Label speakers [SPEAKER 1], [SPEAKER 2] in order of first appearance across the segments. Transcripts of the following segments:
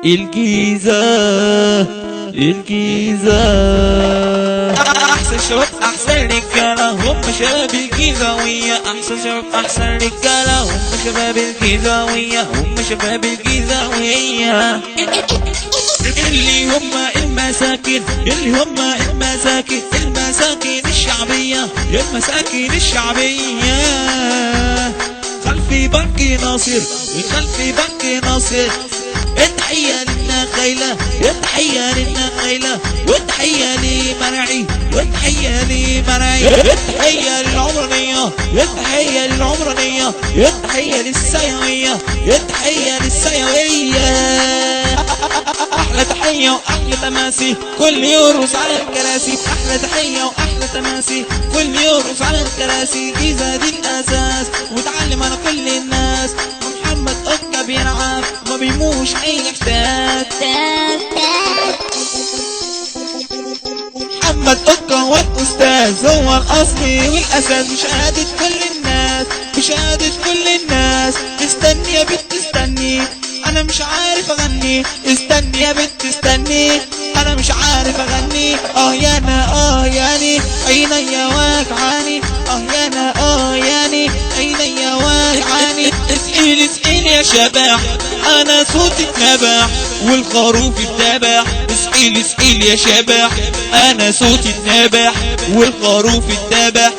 [SPEAKER 1] الجيزة الجيزة.
[SPEAKER 2] احسن شباب احسن رجاله هم شباب الجيزاوية، احسن شباب احسن رجاله هم شباب الجيزاوية، هم شباب الجيزاوية. اللي هم المساكن، اللي هم المساكن، المساكن الشعبية، المساكن الشعبية. خلفي بنك ناصر، خلفي بنك ناصر. التحية للنخيلة، التحية للنخيلة، والتحية لمرعي، والتحية لمرعي، التحية للعمرانية، التحية للعمرانية، التحية للسيوية، التحية للسيوية. أحلى تحية وأحلى تماسي كل يرقص على الكراسي، أحلى تحية وأحلى تماسي كل يرقص على الكراسي. جيزة دي الأساس وتعلم على كل الناس، محمد أكا بيلعب ما بيموش أي إحساس. محمد أكا هو الأستاذ، هو الأصلي والأساس، بشهادة كل الناس، بشهادة كل الناس. استني يا بنت استني، أنا مش عارف أغني، استني يا بنت استني، أنا مش عارف أغني. يانا ياني عينيا واجعاني، يانا ياني عينيا واجعاني. اسقيلي اسقيلي يا شبح، أنا صوتي اتنبح والخروف اتذبح. اسقيلي اسقيلي يا شبح، أنا صوتي اتنبح والخروف اتذبح.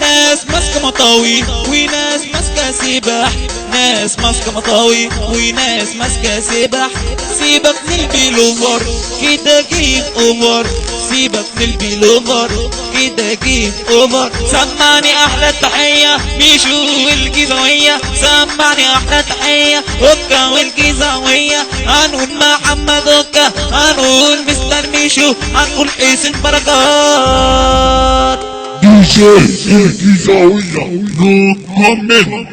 [SPEAKER 2] ناس ماسكة مطاوي وناس ماسكة سباح، ناس ماسكة مطاوي وناس ماسكة سباح. سيبك من البيلوفر كده جيب اوفر، سيبك من البيلوفر كده جيب اوفر. سمعني احلى تحية ميشو والجيزاوية، سمعني احلى تحية اوكا والجيزاوية. هنقول محمد اوكا، هنقول مستر ميشو، هنقول حسين بركات.
[SPEAKER 3] DJ الجيزاوية محمد.